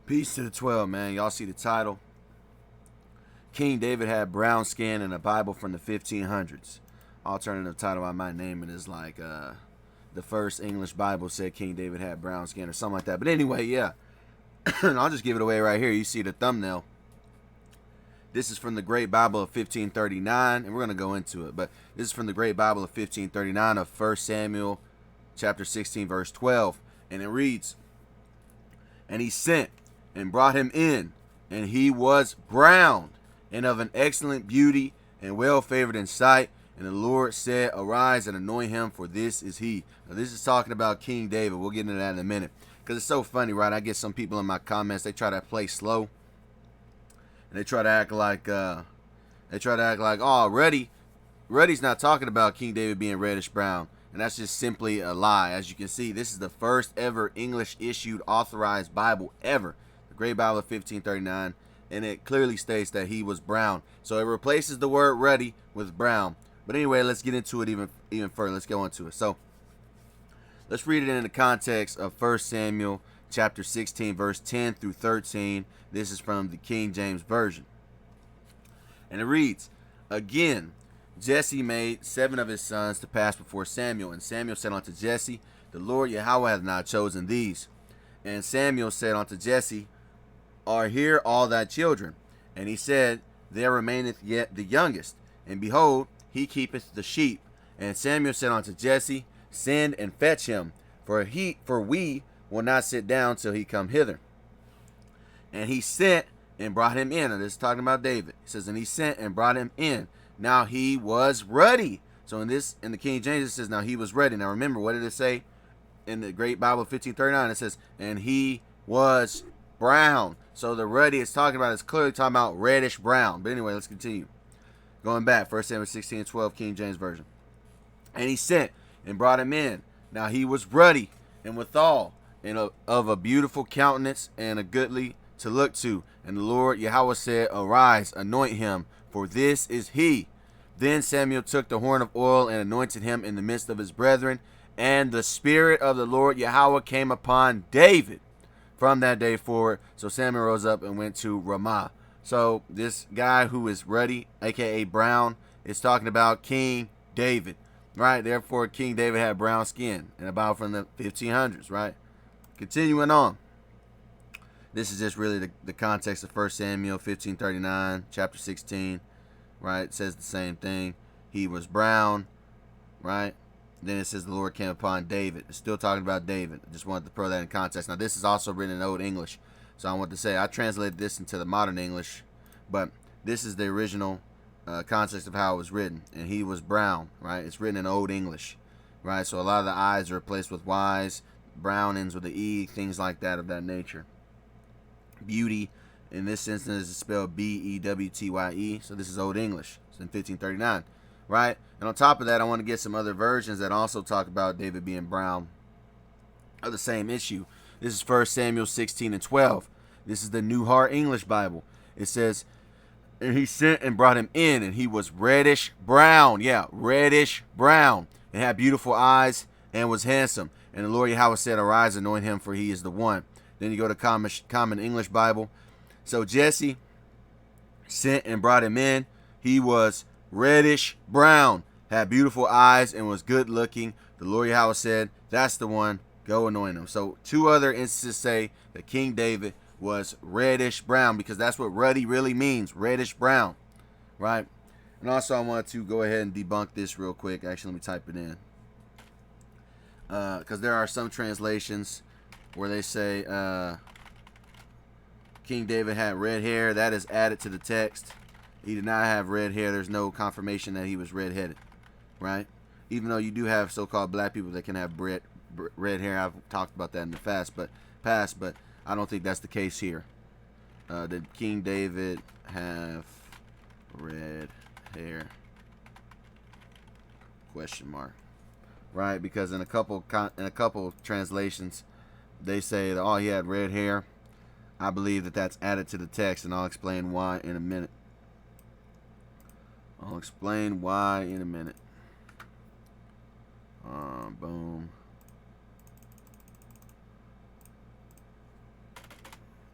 Peace to the 12, man. Y'all see the title? King David had brown skin in a Bible from the 1500s. Alternative title I might name it is like the first English Bible said King David had brown skin or something like that. But anyway, yeah. I'll just give it away right here. You see the thumbnail. This is from the Great Bible of 1539, and we're going to go into it. But this is from the Great Bible of 1539 of 1 Samuel chapter 16, verse 12. And it reads, "And he sent and brought him in, and he was brown and of an excellent beauty and well favored in sight. And the Lord said, Arise and anoint him, for this is he." Now, this is talking about King David. We'll get into that in a minute. Because it's so funny, right? I get some people in my comments, they try to play slow. And they try to act like, oh, Ruddy's not talking about King David being reddish brown. And that's just simply a lie. As you can see, this is the first ever English issued authorized Bible ever. The Great Bible of 1539. And it clearly states that he was brown. So it replaces the word ruddy with brown. But anyway, let's get into it even further. Let's go into it. So let's read it in the context of 1 Samuel chapter 16, verse 10 through 13. This is from the King James Version. And it reads, "Again, Jesse made 7 of his sons to pass before Samuel. And Samuel said unto Jesse, The Lord yahawah hath not chosen these. And Samuel said unto Jesse, Are here all thy children? And he said, There remaineth yet the youngest. And behold, he keepeth the sheep. And Samuel said unto Jesse, Send and fetch him, for we will not sit down till he come hither. And he sent and brought him in." And this is talking about David. He says, "And he sent and brought him in. Now he was ruddy." So in the King James, it says, "Now he was ruddy." Now remember, what did it say in the Great Bible 1539? It says, "And he was brown." So the ruddy it's talking about is clearly talking about reddish brown. But anyway, let's continue. Going back, 1 Samuel 16:12, King James Version. "And he sent and brought him in. Now he was ruddy, and withal, and of a beautiful countenance, and a goodly to look to. And the Lord yahawah said, Arise, anoint him, for this is he. Then Samuel took the horn of oil and anointed him in the midst of his brethren. And the Spirit of the Lord yahawah came upon David from that day forward. So Samuel rose up and went to Ramah." So this guy who is ruddy, aka brown, is talking about King David, right? Therefore, King David had brown skin, and about from the 1500s, right? Continuing on. This is just really the context of 1 Samuel 1539, chapter 16, right? It says the same thing. He was brown, right? Then it says the Lord came upon David. It's still talking about David. I just wanted to throw that in context. Now, this is also written in Old English. So I want to say I translated this into the modern English, but this is the original context of how it was written. And he was brown, right? It's written in Old English, right? So a lot of the I's are replaced with Y's, brown ends with an E, things like that of that nature. Beauty, in this instance, is spelled Bewtye. So this is Old English. It's in 1539, right? And on top of that, I want to get some other versions that also talk about David being brown of the same issue. This is 1 Samuel 16:12. This is the New Heart English Bible. It says, "And he sent and brought him in, and he was reddish brown." Yeah, reddish brown. And had beautiful eyes and was handsome. And the Lord yahawah said, Arise, anoint him, for he is the one. Then you go to Common English Bible. "So Jesse sent and brought him in. He was reddish brown, had beautiful eyes, and was good looking. The Lord yahawah said, That's the one. Go anoint him." So 2 other instances say that King David was reddish brown, because that's what ruddy really means, reddish brown, right? And also I want to go ahead and debunk this real quick. Actually, let me type it in. Because there are some translations where they say King David had red hair. That is added to the text. He did not have red hair. There's no confirmation that he was redheaded, right? Even though you do have so-called black people that can have red hair. I've talked about that in the past, but I don't think that's the case here. Did King David have red hair? Question mark. Right, because in a couple translations, they say that he had red hair. I believe that that's added to the text, and I'll explain why in a minute. Boom.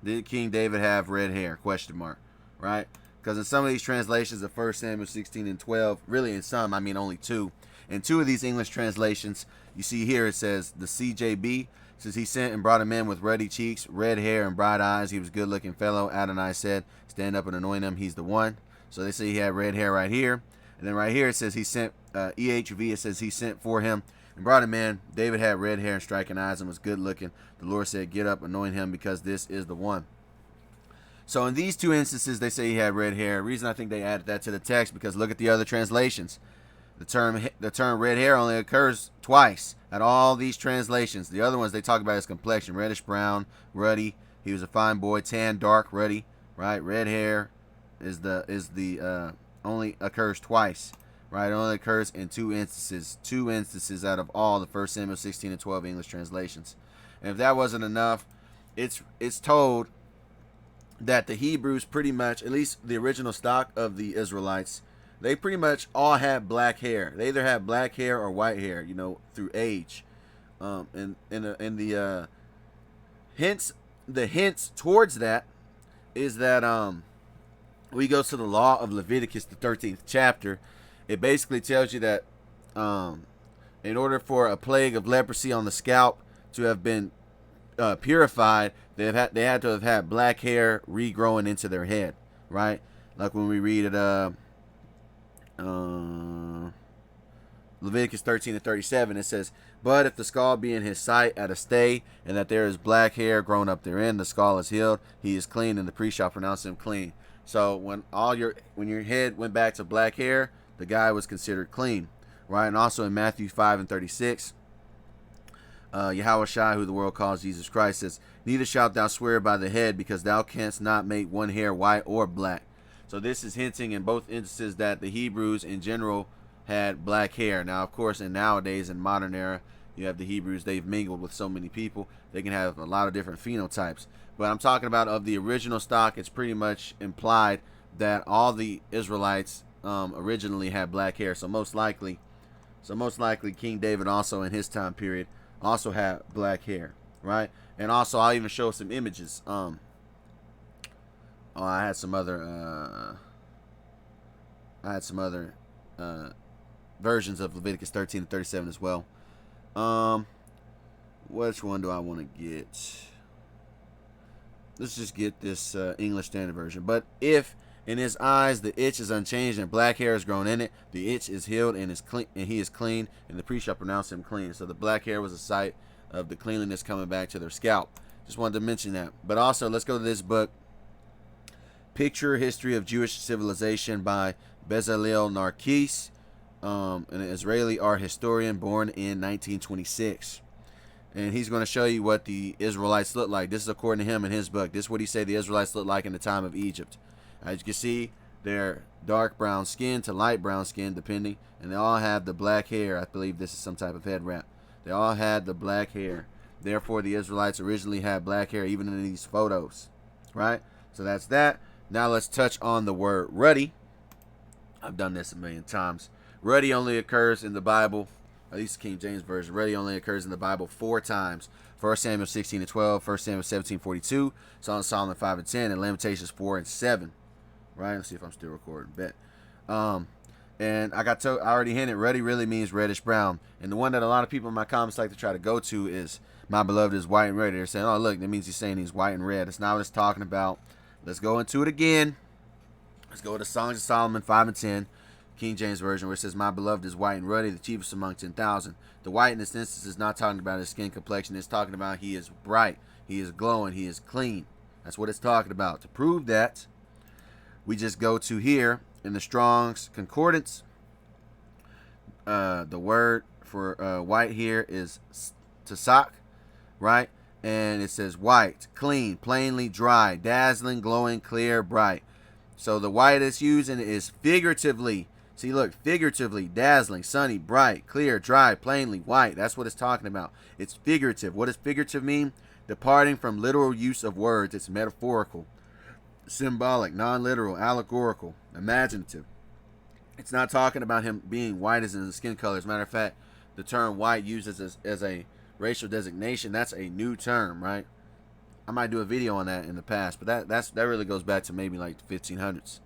Did King David have red hair? Question mark. Right? Because in some of these translations of 1 Samuel 16 and 12, really in some, I mean only two. In two of these English translations, you see here it says the CJB says he sent and brought a man with ruddy cheeks, red hair, and bright eyes. He was a good-looking fellow. Adonai said, stand up and anoint him. He's the one. So they say he had red hair right here. And then right here it says he sent, EHV, it says he sent for him and brought him in. David had red hair and striking eyes and was good-looking. The Lord said, get up, anoint him, because this is the one. So in these two instances, they say he had red hair. The reason I think they added that to the text, because look at the other translations. The term red hair only occurs twice at all these translations. The other ones, they talk about his complexion, reddish brown, ruddy. He was a fine boy, tan, dark, ruddy, right? Red hair is the only occurs twice, right? It only occurs in two instances out of all the 1 Samuel 16 and 12 English translations. And if that wasn't enough, it's told that the Hebrews pretty much, at least the original stock of the Israelites, they pretty much all had black hair. They either had black hair or white hair, through age. And the hints towards that is that we go to the law of Leviticus, the 13th chapter. It basically tells you that in order for a plague of leprosy on the scalp to have been purified, they had to have had black hair regrowing into their head, right? Like when we read it, Leviticus 13 and 37, it says, but if the skull be in his sight at a stay, and that there is black hair grown up therein, the skull is healed, he is clean, and the priest shall pronounce him clean. So when your head went back to black hair, the guy was considered clean, right? And also in Matthew 5 and 36, yahawashi, who the world calls Jesus Christ, says, neither shalt thou swear by the head, because thou canst not make one hair white or black. So this is hinting in both instances that the Hebrews in general had black hair. Now, of course, nowadays in modern era, you have the Hebrews, they've mingled with so many people, they can have a lot of different phenotypes. But I'm talking about of the original stock, it's pretty much implied that all the Israelites originally had black hair. So most likely King David also in his time period also had black hair, right? And also I'll even show some images. I had some other versions of Leviticus 13 and 37 as well. Which one do I want to get? Let's just get this English Standard Version. But if in his eyes the itch is unchanged and black hair is grown in it, the itch is healed and is clean, and he is clean, and the priest shall pronounce him clean. So the black hair was a sight of the cleanliness coming back to their scalp. Just wanted to mention that. But also, let's go to this book, Picture History of Jewish Civilization by Bezalel Narkis, an Israeli art historian born in 1926. And he's going to show you what the Israelites look like. This is according to him in his book. This is what he said the Israelites looked like in the time of Egypt. As you can see, they're dark brown skin to light brown skin, depending. And they all have the black hair. I believe this is some type of head wrap. They all had the black hair. Therefore, the Israelites originally had black hair, even in these photos. Right? So that's that. Now let's touch on the word ruddy. I've done this a million times. Ruddy only occurs in the Bible, at least the King James Version. Ruddy only occurs in the Bible 4 times. 1 Samuel 16 and 12, 1 Samuel 17, 42, Song of Solomon 5 and 10, and Lamentations 4 and 7. Right? Let's see if I'm still recording. Bet. And I already hinted, ruddy really means reddish brown. And the one that a lot of people in my comments like to try to go to is, my beloved is white and red. They're saying, oh, look, that means he's saying he's white and red. That's not what it's talking about. Let's go into it again. Let's go to Songs of Solomon 5 and 10, King James Version, where it says, my beloved is white and ruddy, the chiefest among 10,000. The white in this instance is not talking about his skin complexion. It's talking about he is bright, he is glowing, he is clean. That's what it's talking about. To prove that, we just go to here in the Strong's Concordance. The word for white here is tsasak, right? And it says white, clean, plainly dry, dazzling, glowing, clear, bright. So the white it's using is figuratively. See, look, figuratively, dazzling, sunny, bright, clear, dry, plainly, white. That's what it's talking about. It's figurative. What does figurative mean? Departing from literal use of words. It's metaphorical, symbolic, non-literal, allegorical, imaginative. It's not talking about him being white as in the skin color. As a matter of fact, the term white used as a racial designation, that's a new term, right? I might do a video on that in the past, but that really goes back to maybe like the 1500s,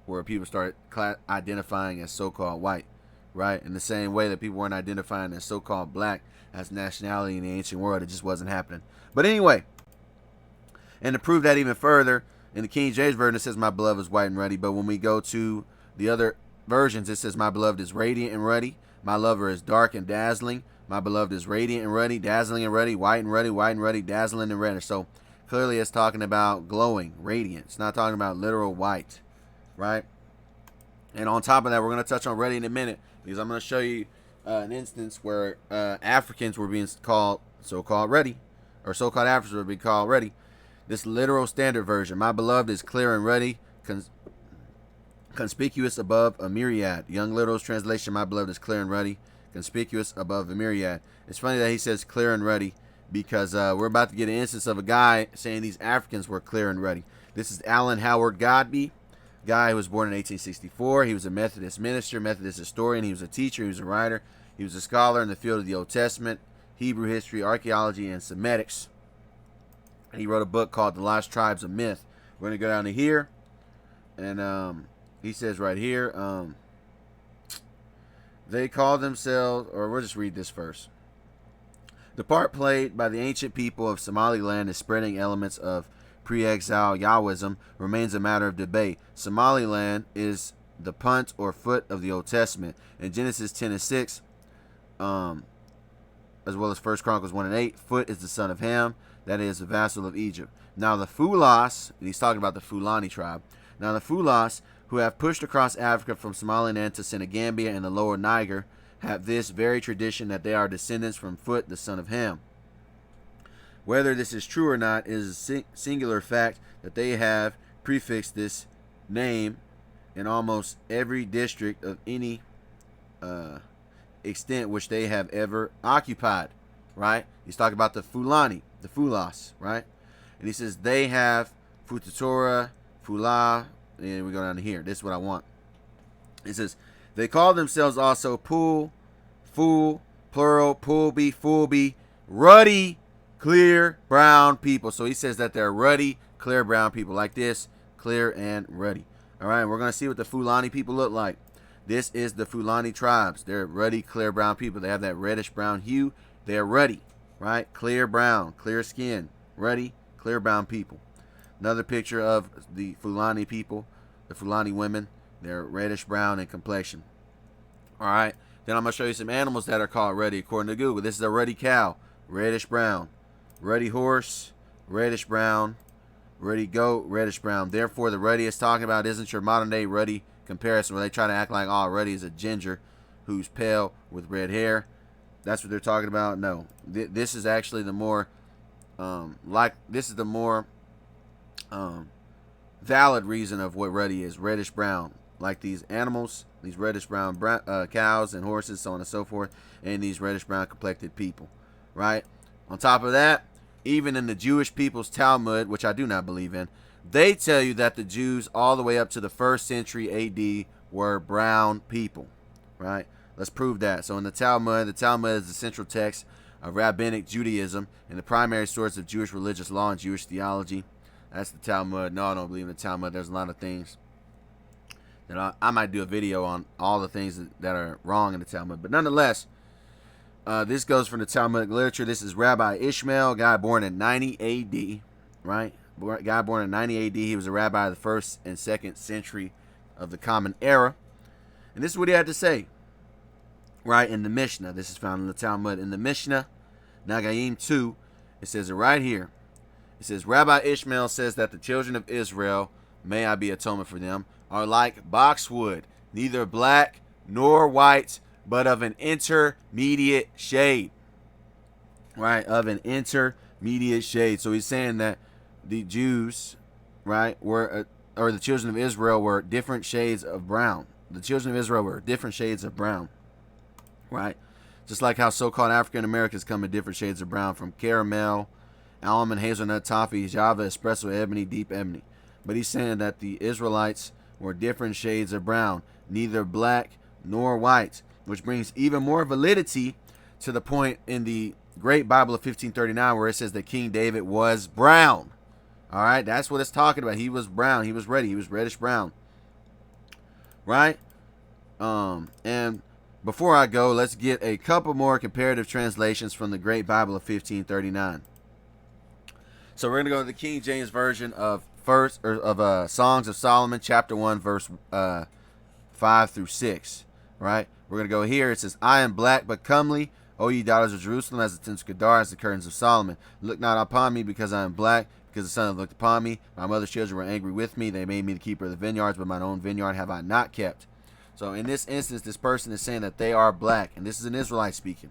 where people started identifying as so-called white, right? In the same way that people weren't identifying as so-called black as nationality in the ancient world. It just wasn't happening. But anyway, and to prove that even further, in the King James Version, it says, my beloved is white and ruddy. But when we go to the other versions, it says, my beloved is radiant and ruddy. My lover is dark and dazzling. My beloved is radiant and ruddy, dazzling and ruddy, white and ruddy, dazzling and reddish. So clearly it's talking about glowing, radiant. It's not talking about literal white, right? And on top of that, we're going to touch on ruddy in a minute, because I'm going to show you an instance where Africans were being called so-called ruddy, or so-called Africans were being called ruddy. This literal standard version, my beloved is clear and ruddy, conspicuous above a myriad. Young Little's translation, my beloved is clear and ruddy, conspicuous above a myriad. It's funny that he says clear and ruddy, because we're about to get an instance of a guy saying these Africans were clear and ruddy. This is Alan Howard Godby, guy who was born in 1864. He was a Methodist minister, Methodist historian. He was a teacher. He was a writer. He was a scholar in the field of the Old Testament, Hebrew history, archaeology, and Semitics. And he wrote a book called The Lost Tribes of Myth. We're going to go down to here, and he says right here, they call themselves, or we'll just read this first. The part played by the ancient people of Somaliland in spreading elements of pre-exile Yahwism remains a matter of debate. Somaliland is the punt or foot of the Old Testament. In Genesis 10 and 6, as well as 1 Chronicles 1 and 8, Foot is the son of Ham, that is, the vassal of Egypt. Now the Fulas, and he's talking about the Fulani tribe. Now the Fulas, who have pushed across Africa from Somaliland to Senegambia and the lower Niger, have this very tradition that they are descendants from Foot, the son of Ham. Whether this is true or not is a singular fact that they have prefixed this name in almost every district of any extent which they have ever occupied, right? He's talking about the Fulani, the Fulas, right? And he says they have Futatora, Fula, and we go down to here. This is what I want. It says, they call themselves also Pool, Fool, plural, Poolby, Foolby, ruddy, clear, brown people. So he says that they're ruddy, clear, brown people. Like this, clear and ruddy. All right, we're going to see what the Fulani people look like. This is the Fulani tribes. They're ruddy, clear, brown people. They have that reddish-brown hue. They're ruddy, right? Clear brown, clear skin, ruddy, clear brown people. Another picture of the Fulani people, the Fulani women. They're reddish-brown in complexion. All right, then I'm going to show you some animals that are called ruddy according to Google. This is a ruddy cow, reddish-brown. Ruddy horse, reddish-brown. Ruddy goat, reddish-brown. Therefore, the ruddy is talking about isn't your modern-day ruddy comparison where they try to act like, oh, ruddy is a ginger who's pale with red hair. That's what they're talking about. No, this is actually the more valid reason of what ruddy is. Reddish-brown, like these animals, these reddish-brown cows and horses, so on and so forth, and these reddish-brown complected people, right? On top of that, even in the Jewish people's Talmud, which I do not believe in, they tell you that the Jews all the way up to the 1st century AD were brown people, right? Let's prove that. So in the Talmud is the central text of Rabbinic Judaism and the primary source of Jewish religious law and Jewish theology. That's the Talmud. No, I don't believe in the Talmud. There's a lot of things that I might do a video on, all the things that are wrong in the Talmud. But nonetheless, this goes from the Talmudic literature. This is Rabbi Ishmael, a guy born in 90 A.D., right? Guy born in 90 A.D. He was a rabbi of the 1st and 2nd century of the Common Era. And this is what he had to say, right, in the Mishnah. This is found in the Talmud. In the Mishnah, Nagayim 2, it says it right here. It says, Rabbi Ishmael says that the children of Israel, may I be atonement for them, are like boxwood, neither black nor white, but of an intermediate shade. Right? Of an intermediate shade. So he's saying that the Jews, right, were, or the children of Israel were different shades of brown. The children of Israel were different shades of brown. Right? Just like how so-called African Americans come in different shades of brown, from caramel, almond, hazelnut, toffee, java, espresso, ebony, deep ebony. But he's saying that the Israelites were different shades of brown, neither black nor white, which brings even more validity to the point in the Great Bible of 1539, where it says that King David was brown. All right, that's what it's talking about. He was brown. He was ruddy. He was reddish brown. Right? And before I go, let's get a couple more comparative translations from the Great Bible of 1539. So we're going to go to the King James Version of Songs of Solomon, chapter 1, verse 5 through 6. Right? We're going to go here. It says, I am black but comely, O ye daughters of Jerusalem, as the tents of Kedar, as the curtains of Solomon. Look not upon me because I am black, because the sun hath looked upon me. My mother's children were angry with me. They made me the keeper of the vineyards, but mine own vineyard have I not kept. So in this instance, this person is saying that they are black, and this is an Israelite speaking.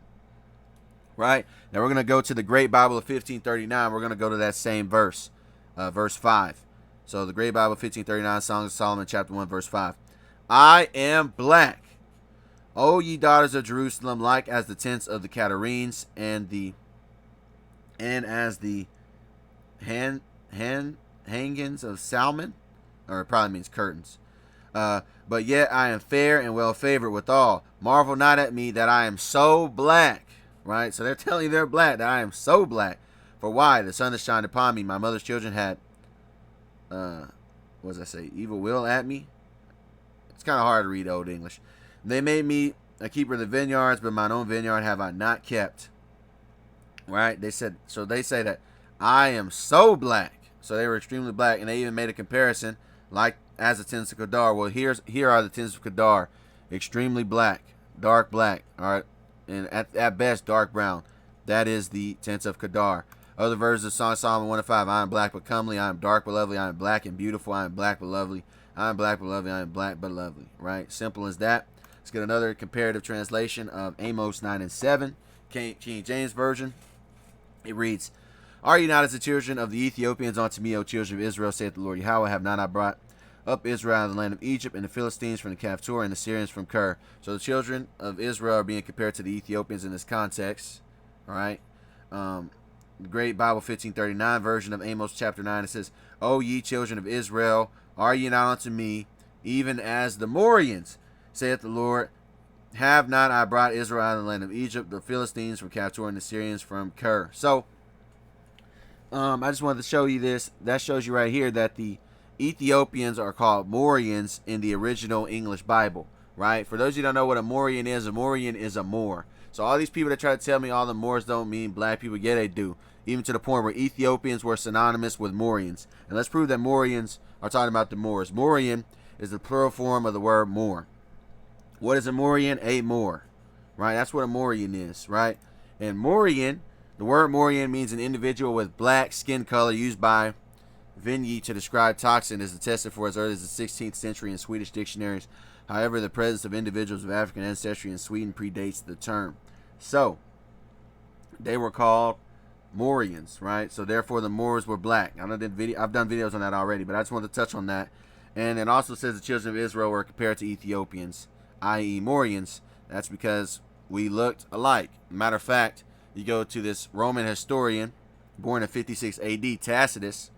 Right? Now we're going to go to the Great Bible of 1539. We're going to go to that same verse, verse 5. So the Great Bible of 1539, Songs of Solomon, chapter 1, verse 5. I am black, O ye daughters of Jerusalem, like as the tents of the Catarenes, and as the hangings of Salmon, or it probably means curtains. But yet I am fair and well favored withal. Marvel not at me that I am so black. Right? So they're telling you they're black, that I am so black. For why? The sun has shined upon me. My mother's children had, what does I say, evil will at me. It's kind of hard to read Old English. They made me a keeper of the vineyards, but mine own vineyard have I not kept. Right? They say that I am so black. So they were extremely black, and they even made a comparison, like as the tents of Kedar. Well, here are the tents of Kedar, extremely black, dark black. All right, and at best dark brown. That is the tents of Kedar. Other versions of Song of Solomon 1 and 5. I am black but comely. I am dark but lovely. I am black and beautiful. I am black but lovely. I am black but lovely. I am black but lovely. Right? Simple as that. Let's get another comparative translation of Amos 9 and 7, King James Version. It reads, Are ye not as the children of the Ethiopians unto me, O children of Israel, saith the Lord yahawah? Have not I brought up Israel out of the land of Egypt, and the Philistines from the Captor, and the Syrians from Ker? So the children of Israel are being compared to the Ethiopians in this context. All right. The Great Bible 1539 version of Amos chapter 9, it says, O ye children of Israel, are ye not unto me, even as the Morians, saith the Lord? Have not I brought Israel out of the land of Egypt, the Philistines from Captor, and the Syrians from Ker? So, I just wanted to show you this. That shows you right here that the Ethiopians are called Morians in the original English Bible, right? For those of you who don't know what a Morian is a Moor. So all these people that try to tell me all the Moors don't mean black people, yeah, they do. Even to the point where Ethiopians were synonymous with Morians. And let's prove that Morians are talking about the Moors. Morian is the plural form of the word Moor. What is a Morian? A Moor, right? That's what a Morian is, right? And Morian, the word Morian means an individual with black skin color, used by Vinyi to describe toxin, is attested for as early as the 16th century in Swedish dictionaries. However, the presence of individuals of African ancestry in Sweden predates the term. So, they were called Morians, right? So, therefore, the Moors were black. I've done videos on that already, but I just wanted to touch on that. And it also says the children of Israel were compared to Ethiopians, i.e. Morians. That's because we looked alike. Matter of fact, you go to this Roman historian, born in 56 AD, Tacitus.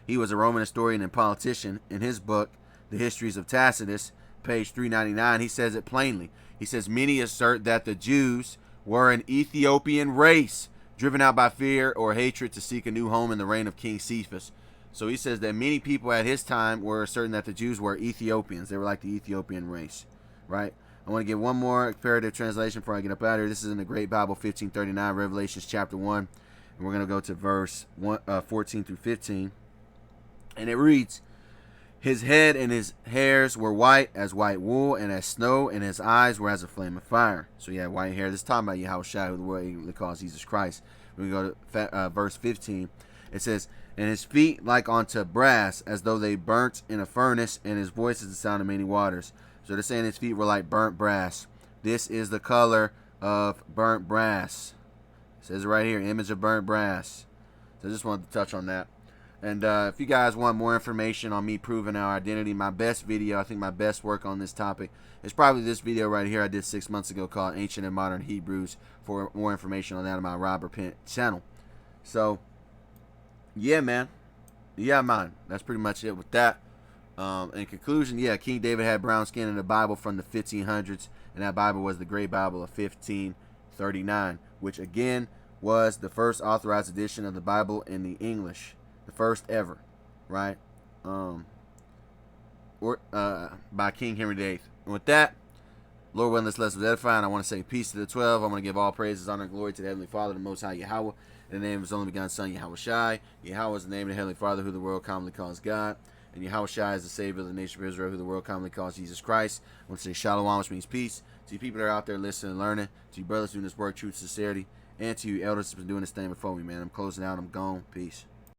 He was a Roman historian and politician. In his book, The Histories of Tacitus, page 399, he says it plainly. He says, many assert that the Jews were an Ethiopian race, driven out by fear or hatred to seek a new home in the reign of King Cephas. So he says that many people at his time were certain that the Jews were Ethiopians. They were like the Ethiopian race, right? I want to give one more comparative translation before I get up out of here. This is in the Great Bible 1539, Revelations chapter 1. And we're going to go to verse 14 through 15. And it reads, His head and his hairs were white as white wool, and as snow, and his eyes were as a flame of fire. So he had white hair. This is talking about yahawashi, who the world calls Jesus Christ. When we go to verse 15, it says, And his feet like unto brass, as though they burnt in a furnace, and his voice is the sound of many waters. So they're saying his feet were like burnt brass. This is the color of burnt brass. It says it right here, image of burnt brass. So I just wanted to touch on that. And if you guys want more information on me proving our identity, my best video, I think my best work on this topic, is probably this video right here I did 6 months ago called Ancient and Modern Hebrews. For more information on that on my Rob Repent channel. So, yeah, man. Yeah, man. That's pretty much it with that. In conclusion, yeah, King David had brown skin in the Bible from the 1500s, and that Bible was the Great Bible of 1539. which again was the first authorized edition of the Bible in the English, the first ever, right? By King Henry VIII. And with that, Lord willing, this lesson was edifying. I want to say peace to the 12. I want to give all praises, honor, and glory to the Heavenly Father, the Most High Yahawah, in the name of His only begotten Son, yahawashi. Yahawah is the name of the Heavenly Father, who the world commonly calls God. And yahawashi is the Savior of the nation of Israel, who the world commonly calls Jesus Christ. I want to say shalom, which means peace. To you people that are out there listening and learning, to you brothers doing this work, truth, sincerity, and to you elders that's been doing this thing before me, man. I'm closing out. I'm gone. Peace.